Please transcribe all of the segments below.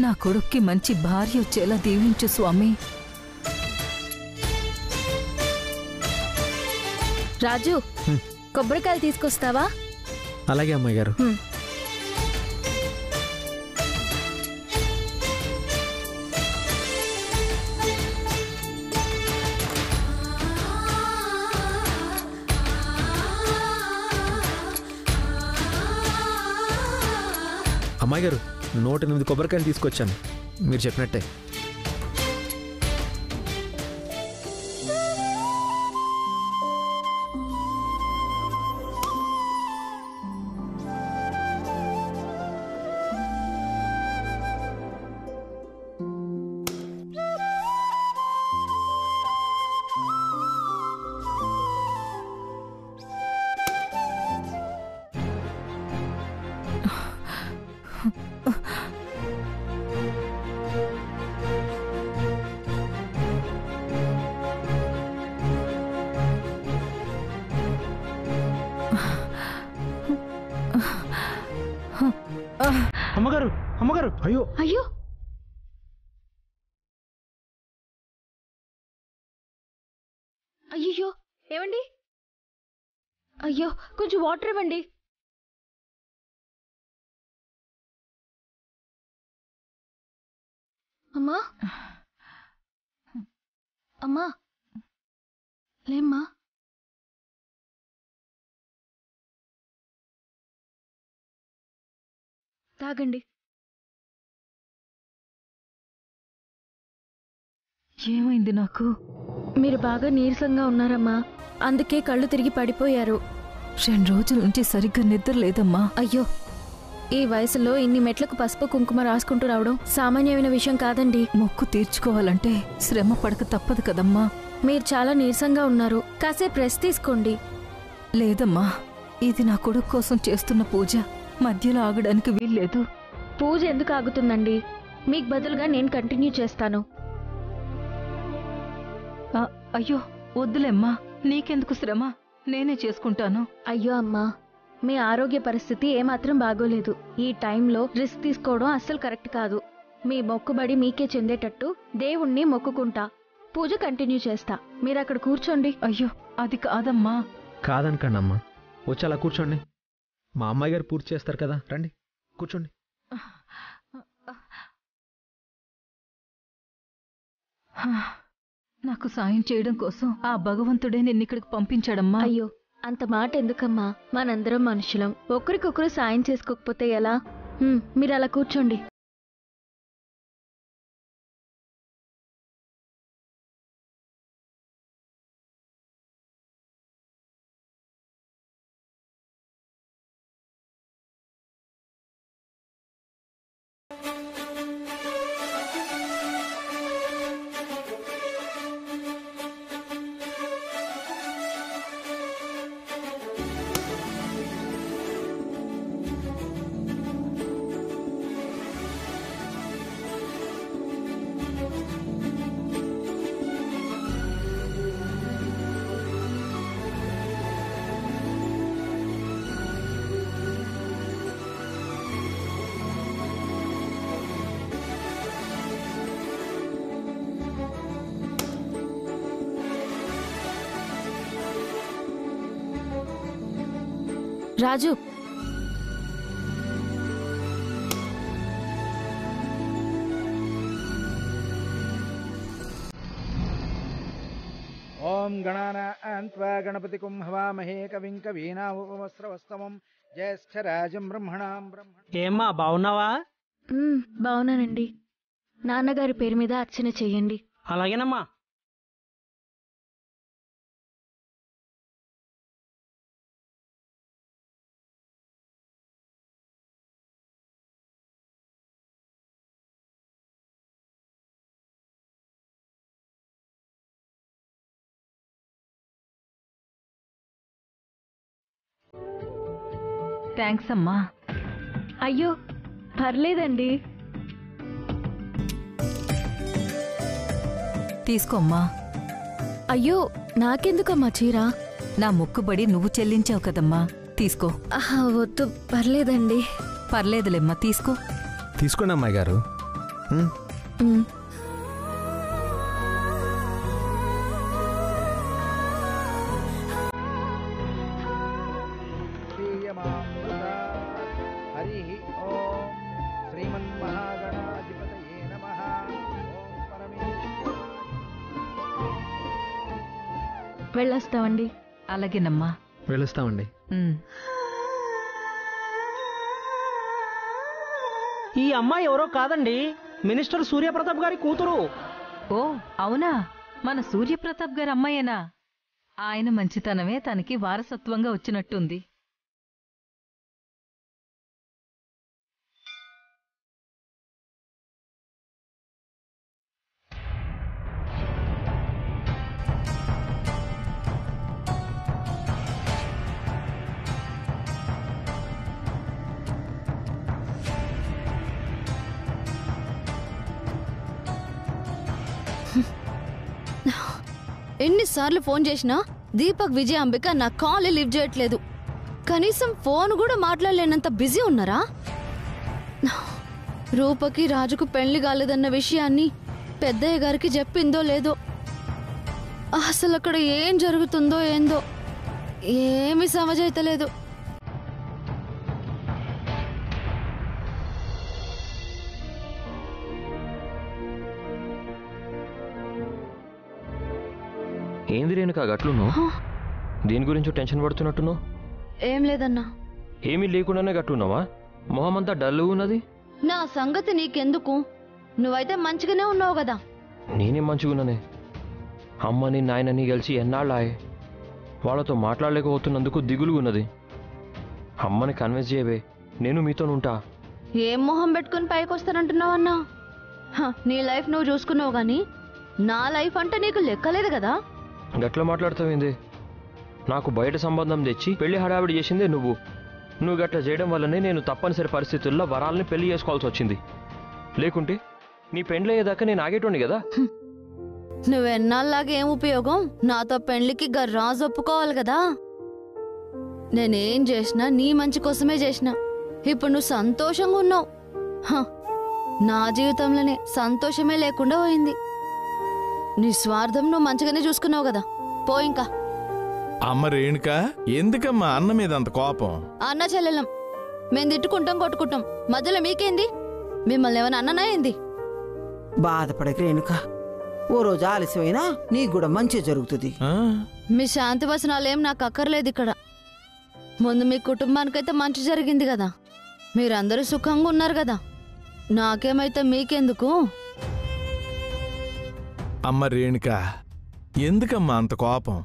నా కొడుక్కి మంచి భార్య వచ్చేలా దీవించు స్వామి. రాజు, కొబ్బరికాయలు తీసుకొస్తావా? అలాగే అమ్మాయి గారు. అమ్మాయి గారు, 108 కొబ్బరికాయలు తీసుకొచ్చాను, మీరు చెప్పినట్టే. అమ్మగారు, అమ్మగారు, అయ్యో అయ్యో, అయ్యో, ఏమండి? అయ్యో, కొంచెం వాటర్ ఇవ్వండి. అమ్మా, అమ్మా, లేమ్మా. తాగండి. ఏమైంది నాకు? మీరు బాగా నీరసంగా ఉన్నారమ్మా, అందుకే కళ్ళు తిరిగి పడిపోయారు. 2 రోజుల నుంచి సరిగ్గా నిద్ర లేదమ్మా. అయ్యో, ఈ వయసులో ఇన్ని మెట్లకు పసుపు కుంకుమ రాసుకుంటూ రావడం సామాన్యమైన విషయం కాదండి. మొక్కు తీర్చుకోవాలంటే శ్రమ పడక తప్పదు కదమ్మా. మీరు చాలా నీరసంగా ఉన్నారు, కాసేపు రెస్ట్ తీసుకోండి. లేదమ్మా, ఇది నా కొడుకు కోసం చేస్తున్న పూజ, మధ్యలో ఆగడానికి వీల్లేదు. పూజ ఎందుకు ఆగుతుందండి? మీకు బదులుగా నేను కంటిన్యూ చేస్తాను. అయ్యో వద్దులేమ్మా, నీకెందుకు శ్రమ, నేనే చేసుకుంటాను. అయ్యో అమ్మా, మీ ఆరోగ్య పరిస్థితి ఏమాత్రం బాగోలేదు. ఈ టైంలో రిస్క్ తీసుకోవడం అస్సలు కరెక్ట్ కాదు. మీ మొక్కుబడి మీకే చెందేటట్టు దేవుణ్ణి మొక్కుకుంటా, పూజ కంటిన్యూ చేస్తా. మీరు అక్కడ కూర్చోండి. అయ్యో అది కాదమ్మా. కాదనకండి అమ్మా, వచ్చి అలా కూర్చోండి. మా అమ్మాయి గారు పూర్తి చేస్తారు కదా, రండి కూర్చోండి. నాకు సాయం చేయడం కోసం ఆ భగవంతుడే నిన్నిక్కడికి పంపించాడమ్మా. అయ్యో, అంత మాట ఎందుకమ్మా? మనందరం మనుషులం, ఒకరికొకరు సాయం చేసుకోకపోతే ఎలా? మీరు అలా కూర్చోండి. రాజు, ఓం గణానాన్త్వా గణపతికుం హవామహే కవిం కవీనాముపమస్రవస్తమం జ్యేష్ఠరాజం బ్రహ్మణాం ఏమ్మా బాగున్నావా? బాగున్నానండి. నాన్నగారి పేరు మీద అర్చన చెయ్యండి. అలాగేనమ్మా. థ్యాంక్స్ అమ్మా. అయ్యో పర్లేదండి. తీసుకోమ్మా. అయ్యో నాకెందుకమ్మా చీర? నా మొక్కుబడి నువ్వు చెల్లించావు కదమ్మా, తీసుకో. వద్దు, పర్లేదండి. పర్లేదులేమ్మా, తీసుకో. తీసుకోండి అమ్మాయి గారు. హరి ఓం శ్రీమన్మహాగణాధిపతయే నమః. ఓం పరమేశ్వర. వెళ్ళొస్తామండి. అలాగేనమ్మా. వెళ్ళొస్తామండి. ఈ అమ్మాయి ఎవరో కాదండి, మినిస్టర్ సూర్యప్రతాప్ గారి కూతురు. ఓ అవునా, మన సూర్యప్రతాప్ గారి అమ్మాయేనా? ఆయన మంచితనమే తనకి వారసత్వంగా వచ్చినట్టుంది. ఎన్నిసార్లు ఫోన్ చేసినా దీపక్ విజయాంబిక నా కాల్ లిఫ్ట్ చేయట్లేదు. కనీసం ఫోన్ కూడా మాట్లాడలేనంత బిజీ ఉన్నారా? రూపకి రాజుకు పెళ్లి కాలేదన్న విషయాన్ని పెద్దయ్య గారికి చెప్పిందో లేదో, అసలు అక్కడ ఏం జరుగుతుందో ఏందో ఏమీ సమజైతలేదు. ఏంది రేణుకా గట్లున్నావు? దీని గురించి టెన్షన్ పడుతున్నట్టున్నావు? ఏం లేదన్నా. ఏమీ లేకుండానే గట్లున్నావా? మొహమంతా డల్ ఉన్నది. నా సంగతి నీకెందుకు? నువ్వైతే మంచిగానే ఉన్నావు కదా. నేనేం మంచిగున్నానే. అమ్మని నాయనని కలిసి ఎన్నాళ్ళాయే. వాళ్ళతో మాట్లాడలేకపోతున్నందుకు దిగులుగా ఉన్నది. అమ్మని కన్విన్స్ చేయవే, నేను మీతోనుంటా. ఏం మొహం పెట్టుకుని పైకి వస్తానంటున్నావన్నా? నీ లైఫ్ నువ్వు చూసుకున్నావు గానీ నా లైఫ్ అంటే నీకు లెక్కలేదు కదా. గట్లా మాట్లాడుతావేంది? నాకు బయట సంబంధం తెచ్చి పెళ్లి హడావిడి చేసిందే నువ్వు. నువ్వు గట్లా చేయడం వల్లనే నేను తప్పనిసరి పరిస్థితుల్లో వరాలని పెళ్లి చేసుకోవాల్సి వచ్చింది. లేకుంటే నీ పెండ్లయ్యేదాకా నేను ఆగేటోండి కదా. నువ్వెన్నాళ్ళలాగా ఏం ఉపయోగం? నాతో పెళ్లికి రాజు ఒప్పుకోవాలి కదా. నేనేం చేసినా నీ మంచి కోసమే చేసిన. ఇప్పుడు నువ్వు సంతోషంగా ఉన్నావు. నా జీవితంలోనే సంతోషమే లేకుండా పోయింది. నీ స్వార్థం నువ్వు మంచిగానే చూసుకున్నావు కదా. పో ఇంకా. అమ్మ రేణుక, ఎందుకమ్మా అన్న మీద అంత కోపం? అన్న చెల్లెలం మేము తిట్టుకుంటాం, కొట్టుకుంటాం. మధ్యలో మీకేంది? మిమ్మల్ని ఏమైనా అన్ననా ఏంది? బాధపడక రేణుక, ఓ రోజు ఆలస్యమైనా నీకు కూడా మంచి జరుగుతుంది. మీ శాంతి వచనాలేం నాకు అక్కర్లేదు ఇక్కడ. ముందు మీ కుటుంబానికైతే మంచి జరిగింది కదా. మీరందరూ సుఖంగా ఉన్నారు కదా. నాకేమైతే మీకెందుకు? అమ్మ రేణుక, ఎందుకమ్మా అంత కోపం?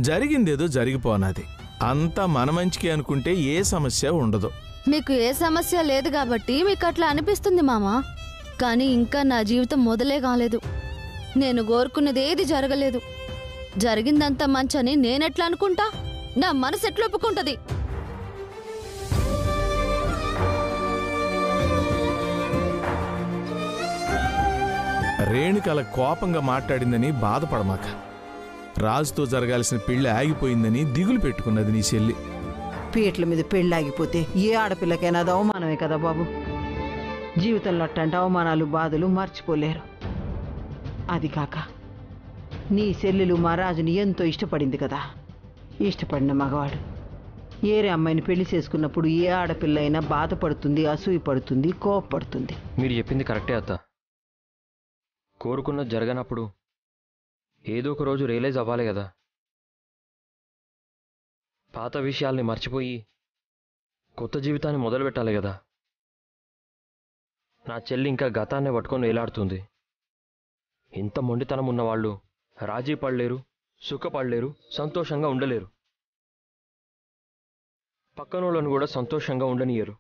జరిగిందేదో జరిగిపోనాది. అంతా మన మంచికి అనుకుంటే ఏ సమస్య ఉండదు. మీకు ఏ సమస్య లేదు కాబట్టి మీకు అట్లా అనిపిస్తుంది మామా. కానీ ఇంకా నా జీవితం మొదలే కాలేదు. నేను కోరుకున్నది ఏది జరగలేదు. జరిగిందంతా మంచని నేనెట్లా అనుకుంటా? నా మనసు ఎట్లా ఒప్పుకుంటది? రేణుకల కోపంగా మాట్లాడిందని బాధపడమాక. రాజుతో జరగాల్సిన పెళ్లి ఆగిపోయిందని దిగులు పెట్టుకున్నది నీ చెల్లి. పీటల మీద పెళ్ళాగిపోతే ఏ ఆడపిల్లకైనా అది అవమానమే కదా బాబు. జీవితంలో అట్టంటే అవమానాలు బాధలు మర్చిపోలేరు. అది కాక నీ చెల్లెలు మా రాజుని ఎంతో ఇష్టపడింది కదా. ఇష్టపడిన మగవాడు ఏరే అమ్మాయిని పెళ్లి చేసుకున్నప్పుడు ఏ ఆడపిల్ల అయినా బాధపడుతుంది, అసూయపడుతుంది, కోపపడుతుంది. మీరు చెప్పింది కరెక్టే అత్త. కోరుకున్నది జరగనప్పుడు ఏదో ఒక రోజు రియలైజ్ అవ్వాలి కదా. పాత విషయాల్ని మర్చిపోయి కొత్త జీవితాన్ని మొదలు పెట్టాలి కదా. నా చెల్లి ఇంకా గతాన్ని పట్టుకొని వేలాడుతుంది. ఇంత మొండితనం ఉన్నవాళ్ళు రాజీ పడలేరు, సుఖపడలేరు, సంతోషంగా ఉండలేరు. పక్కనోళ్ళను కూడా సంతోషంగా ఉండనియరు.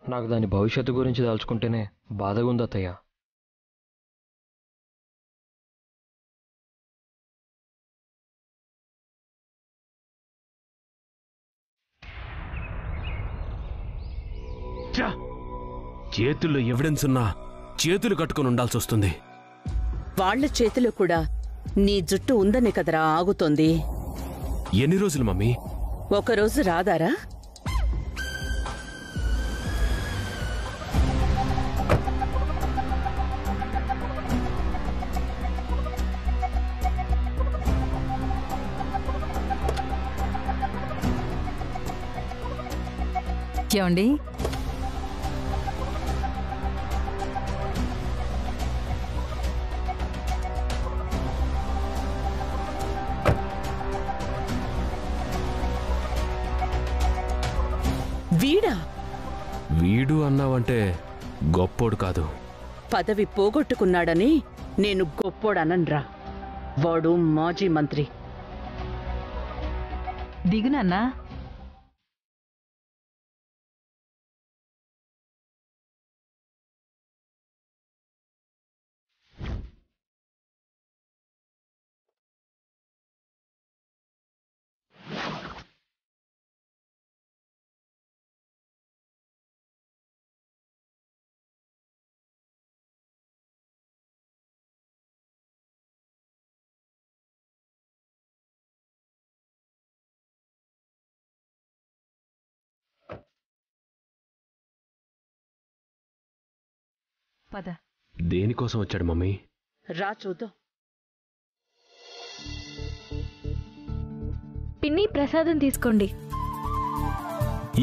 నాకు దాని భవిష్యత్తు గురించి దాల్చుకుంటేనే బాధగా ఉంది అత్తయ్య. చేతుల్లో ఎవిడెన్స్ ఉన్నా చేతులు కట్టుకుని ఉండాల్సి వస్తుంది. వాళ్ల చేతిలో కూడా నీ జుట్టు ఉందనే కదరా ఆగుతోంది. ఎన్ని రోజులు మమ్మీ? ఒకరోజు రాదారా? ఏమండి? వీడా? వీడు అన్నావంటే గొప్పోడు కాదు. పదవి పోగొట్టుకున్నాడని నేను గొప్పోడనన్రా. వాడు మాజీ మంత్రి. దిగునన్నా. పద. దేనికోసం వచ్చాడు మమ్మీ? రా చూద్దాం. పిన్ని ప్రసాదం తీసుకోండి.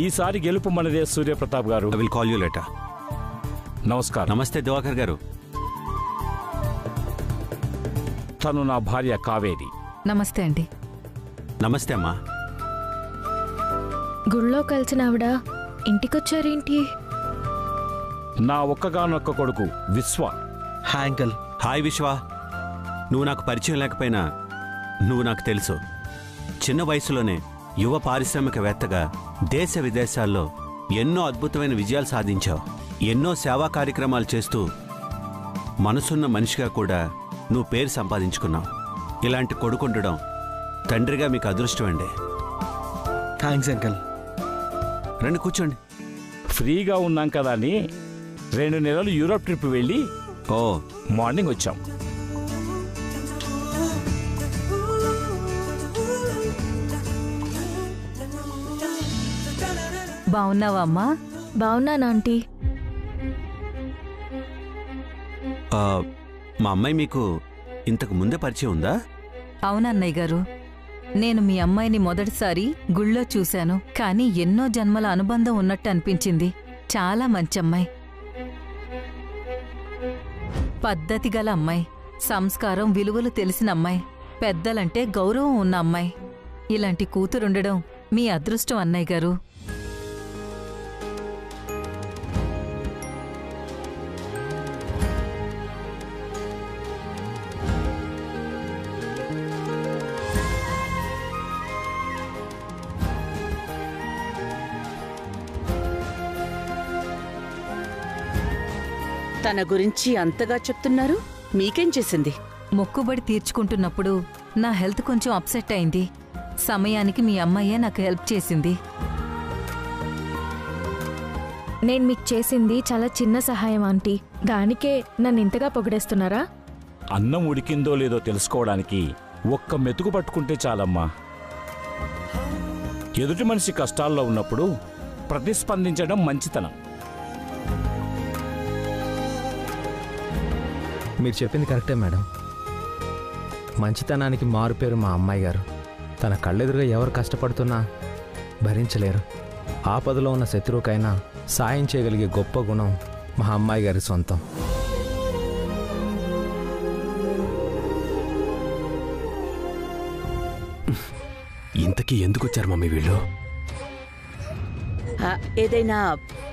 ఈసారి గెలుపు మనదే సూర్యప్రతాప్ గారు. I will call you later. నమస్కారం. నమస్తే దివాకర్ గారు. తను నా భార్య కావేరి. నమస్తే అండి. నమస్తే అమ్మా. గుళ్ళో కలిసిన ఆవిడ ఇంటికొచ్చారేంటి? నా ఒక్కగానొక్క కొడుకు విశ్వ. Hi uncle. హాయ్ విశ్వ. నువ్వు నాకు పరిచయం లేకపోయినా నువ్వు నాకు తెలుసు. చిన్న వయసులోనే యువ పారిశ్రామికవేత్తగా దేశ విదేశాల్లో ఎన్నో అద్భుతమైన విజయాలు సాధించావు. ఎన్నో సేవా కార్యక్రమాలు చేస్తూ మనసున్న మనిషిగా కూడా నువ్వు పేరు సంపాదించుకున్నావు. ఇలాంటి కొడుకుండడం తండ్రిగా మీకు అదృష్టం అండి. Thanks uncle. రండి కూర్చోండి. ఫ్రీగా ఉన్నాం కదా అని 2 నెలలు యూరోప్ ట్రిప్ వెళ్ళి మార్నింగ్ వచ్చాం. బాగున్నావా అమ్మా? బాగున్నాను ఆంటీ. మా అమ్మాయి మీకు ఇంతకు ముందే పరిచయం ఉందా? అవునన్నయ్య గారు, నేను మీ అమ్మాయిని మొదటిసారి గుళ్ళో చూశాను. కానీ ఎన్నో జన్మల అనుబంధం ఉన్నట్టు అనిపించింది. చాలా మంచి అమ్మాయి, పద్ధతి గల అమ్మాయి, సంస్కారం విలువలు తెలిసిన అమ్మాయి, పెద్దలంటే గౌరవం ఉన్న అమ్మాయి. ఇలాంటి కూతురుండడం మీ అదృష్టం అన్నయ్య గారు. తన గురించి అంతగా చెప్తున్నారు, మీకేం చేసింది? మొక్కుబడి తీర్చుకుంటున్నప్పుడు నా హెల్త్ కొంచెం అప్సెట్ అయింది. సమయానికి మీ అమ్మాయే నాకు హెల్ప్ చేసింది. నేను మీకు చేసింది చాలా చిన్న సహాయం ఆంటీ. దానికే నన్ను ఇంతగా పొగిడేస్తున్నారా? అన్నం ఉడికిందో లేదో తెలుసుకోవడానికి ఒక్క మెతుకు పట్టుకుంటే చాలమ్మా. ఎదుటి మనిషి కష్టాల్లో ఉన్నప్పుడు ప్రతిస్పందించడం మంచితనం. మీరు చెప్పింది కరెక్టే మేడం. మంచితనానికి మారుపేరు మా అమ్మాయి గారు. తన కళ్ళెదురుగా ఎవరు కష్టపడుతున్నా భరించలేరు. ఆపదలో ఉన్న శత్రువుకైనా సాయం చేయగలిగే గొప్ప గుణం మా అమ్మాయి గారి సొంతం. ఇంతకీ ఎందుకు వచ్చారు మమ్మీ వీళ్ళు? ఏదైనా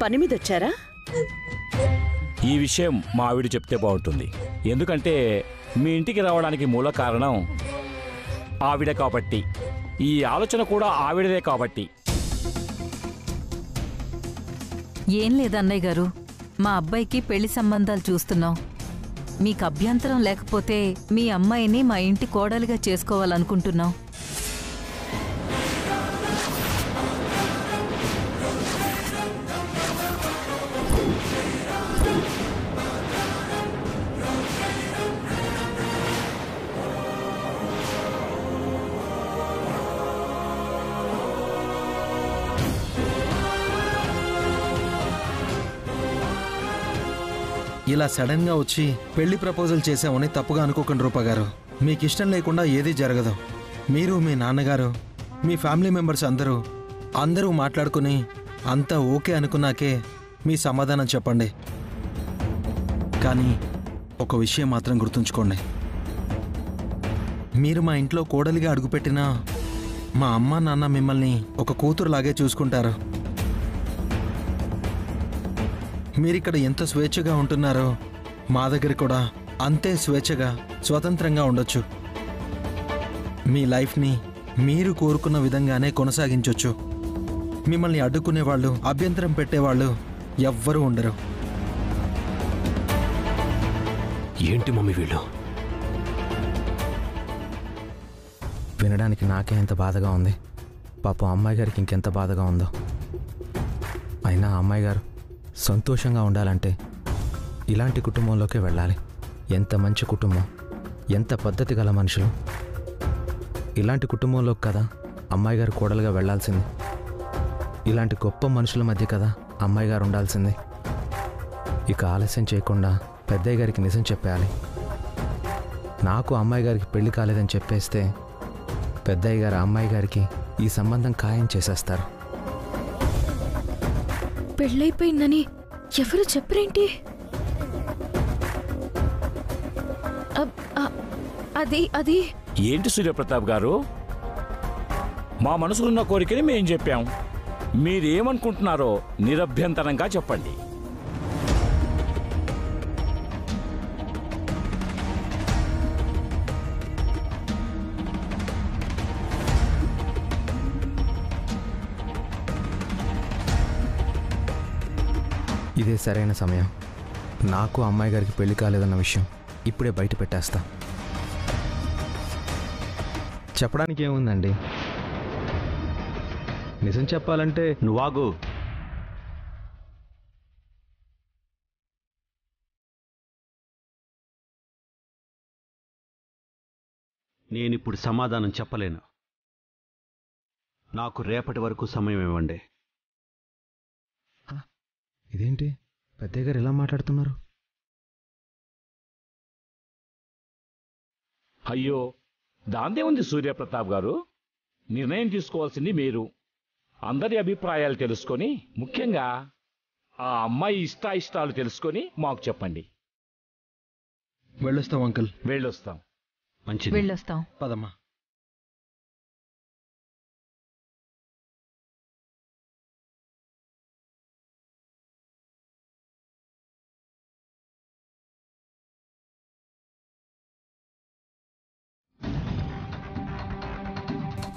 పని మీద వచ్చారా? ఈ విషయం మా ఆవిడ చెప్తే బాగుంటుంది. ఎందుకంటే మీ ఇంటికి రావడానికి మూల కారణం ఆవిడ కాబట్టి, ఈ ఆలోచన కూడా ఆవిడదే కాబట్టి. ఏం లేదన్నయ్య గారు, మా అబ్బాయికి పెళ్లి సంబంధాలు చూస్తున్నాం. మీకు అభ్యంతరం లేకపోతే మీ అమ్మాయిని మా ఇంటి కోడలిగా చేసుకోవాలనుకుంటున్నాం. ఇలా సడన్ గా వచ్చి పెళ్లి ప్రపోజల్ చేసామని తప్పుగా అనుకోకండి రూపా గారు. మీకు ఇష్టం లేకుండా ఏదీ జరగదు. మీరు, మీ నాన్నగారు, మీ ఫ్యామిలీ మెంబర్స్ అందరూ మాట్లాడుకుని అంతా ఓకే అనుకున్నాకే మీ సమాధానం చెప్పండి. కానీ ఒక విషయం మాత్రం గుర్తుంచుకోండి, మీరు మా ఇంట్లో కోడలిగా అడుగుపెట్టినా మా అమ్మ నాన్న మిమ్మల్ని ఒక కూతురులాగే చూసుకుంటారు. మీరిక్కడ ఎంత స్వేచ్ఛగా ఉంటున్నారో మా దగ్గర కూడా అంతే స్వేచ్ఛగా స్వతంత్రంగా ఉండొచ్చు. మీ లైఫ్ని మీరు కోరుకున్న విధంగానే కొనసాగించొచ్చు. మిమ్మల్ని అడ్డుకునేవాళ్ళు, అభ్యంతరం పెట్టేవాళ్ళు ఎవ్వరూ ఉండరు. ఏంటి మమ్మీ వీళ్ళు? వినడానికి నాకే ఎంత బాధగా ఉంది, పాపం అమ్మాయి గారికి ఇంకెంత బాధగా ఉందో. అయినా అమ్మాయి గారు సంతోషంగా ఉండాలంటే ఇలాంటి కుటుంబంలోకే వెళ్ళాలి. ఎంత మంచి కుటుంబం, ఎంత పద్ధతి గల మనుషులు. ఇలాంటి కుటుంబంలోకి కదా అమ్మాయి గారు కోడలుగా వెళ్లాల్సింది. ఇలాంటి గొప్ప మనుషుల మధ్య కదా అమ్మాయి గారు ఉండాల్సింది. ఇక ఆలస్యం చేయకుండా పెద్దయ్య గారికి నిజం చెప్పేయాలి. నాకు అమ్మాయి గారికి పెళ్లి కాలేదని చెప్పేస్తే పెద్దయ్య గారు అమ్మాయి గారికి ఈ సంబంధం ఖాయం చేసేస్తారు. పెళ్ళైపోయిందని ఎవరు చెప్పరేంటి? అది ఏంటి సూర్యప్రతాప్ గారు, మా మనసులో ఉన్న కోరికని మేం చెప్పాం. మీరేమనుకుంటున్నారో నిరభ్యంతరంగా చెప్పండి. ఇదే సరైన సమయం. నాకు అమ్మాయి గారికి పెళ్లి కాలేదన్న విషయం ఇప్పుడే బయట పెట్టేస్తా. చెప్పడానికి ఏముందండి, నిజం చెప్పాలంటే నువ్వాగు. నేనిప్పుడు సమాధానం చెప్పలేను. నాకు రేపటి వరకు సమయం ఇవ్వండి. ఇదేంటి పెద్దయ్య గారు ఎలా మాట్లాడుతున్నారు? అయ్యో, దాందే ఉంది సూర్యప్రతాప్ గారు. నిర్ణయం తీసుకోవాల్సింది మీరు. అందరి అభిప్రాయాలు తెలుసుకొని, ముఖ్యంగా ఆ అమ్మాయి ఇష్టాయిష్టాలు తెలుసుకొని మాకు చెప్పండి. వెళ్ళొస్తాం అంకుల్. వెళ్ళొస్తాం. మంచిది, వెళ్ళొస్తాం. పదమ్మా.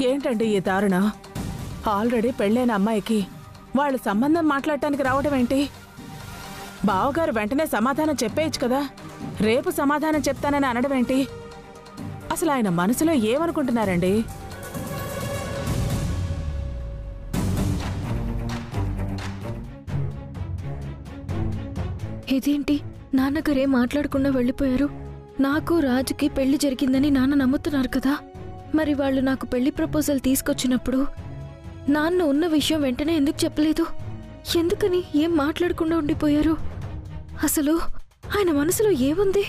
ఏంటండి ఈ దారుణ? ఆల్రెడీ పెళ్ళైన అమ్మాయికి వాళ్ళు సంబంధం మాట్లాడటానికి రావడం ఏంటి? బావగారు వెంటనే సమాధానం చెప్పేయచ్చు కదా. రేపు సమాధానం చెప్తానని అనడం ఏంటి? అసలు ఆయన మనసులో ఏమనుకుంటున్నారండి? ఇదేంటి, నాన్నగారేం మాట్లాడకుండా వెళ్ళిపోయారు? నాకు రాజుకి పెళ్లి జరిగిందని నాన్న నమ్ముతున్నారు కదా. మరి వాళ్ళు నాకు పెళ్లి ప్రపోజల్ తీసుకొచ్చినప్పుడు నాన్న ఉన్న విషయం వెంటనే ఎందుకు చెప్పలేదు? ఎందుకని ఏం మాట్లాడకుండా ఉండిపోయారు? అసలు ఆయన మనసులో ఏముంది?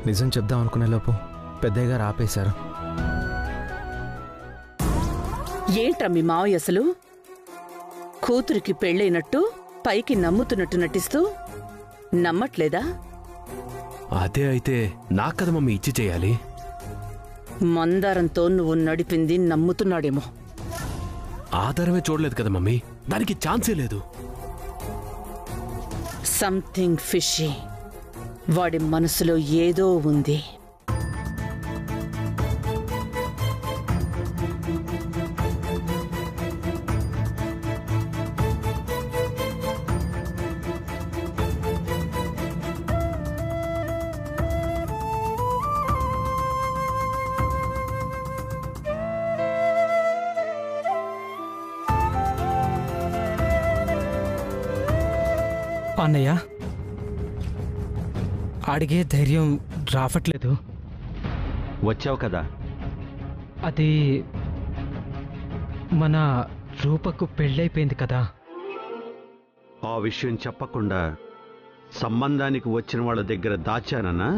నిజం చెప్దాం అనుకునే లోపు పెద్దయ్య గారు ఆపేశారు. ఏంట్రా మీ మావయ్య అసలు? కూతురికి పెళ్ళైనట్టు పైకి నమ్ముతున్నట్టు నటిస్తూ నమ్మట్లేదా? అదే అయితే నాకు కదా మమ్మీ ఇచ్చి చేయాలి. మందారంతో నువ్వు నడిపింది నమ్ముతున్నాడేమో. ఆధారమే చూడలేదు కదా మమ్మీ, దానికి ఛాన్సే లేదు. Something fishy. వాడి మనసులో ఏదో ఉంది. అన్నయ్య, అడిగే ధైర్యం రావట్లేదు. వచ్చావు కదా. అది మన రూపకు పెళ్ళైపోయింది కదా. ఆ విషయం చెప్పకుండా సంబంధానికి వచ్చిన వాళ్ళ దగ్గర దాచానన్నా?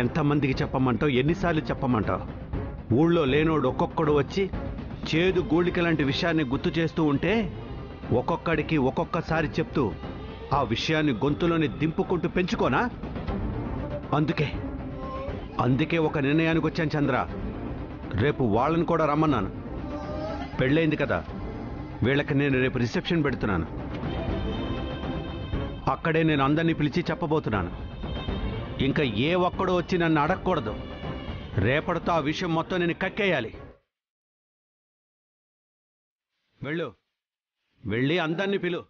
ఎంతమందికి చెప్పమంటావు? ఎన్నిసార్లు చెప్పమంటావు? ఊళ్ళో లేనోడు ఒక్కొక్కడు వచ్చి చేదు గూళిక లాంటి విషయాన్ని గుర్తు చేస్తూ ఉంటే ఒక్కొక్కడికి ఒక్కొక్కసారి చెప్తూ ఆ విషయాన్ని గొంతులోని దింపుకుంటూ పెంచుకోనా? అందుకే ఒక నిర్ణయానికి వచ్చాను చంద్ర. రేపు వాళ్ళని కూడా రమ్మన్నాను. పెళ్ళైంది కదా, వీళ్ళకి నేను రేపు రిసెప్షన్ పెడుతున్నాను. అక్కడే నేను అందరినీ పిలిచి చెప్పబోతున్నాను. ఇంకా ఏ ఒక్కడో వచ్చి నన్ను అడగకూడదు. రేపటితో ఆ విషయం మొత్తం నేను కక్కేయాలి. వెళ్ళి అందరినీ పిలు.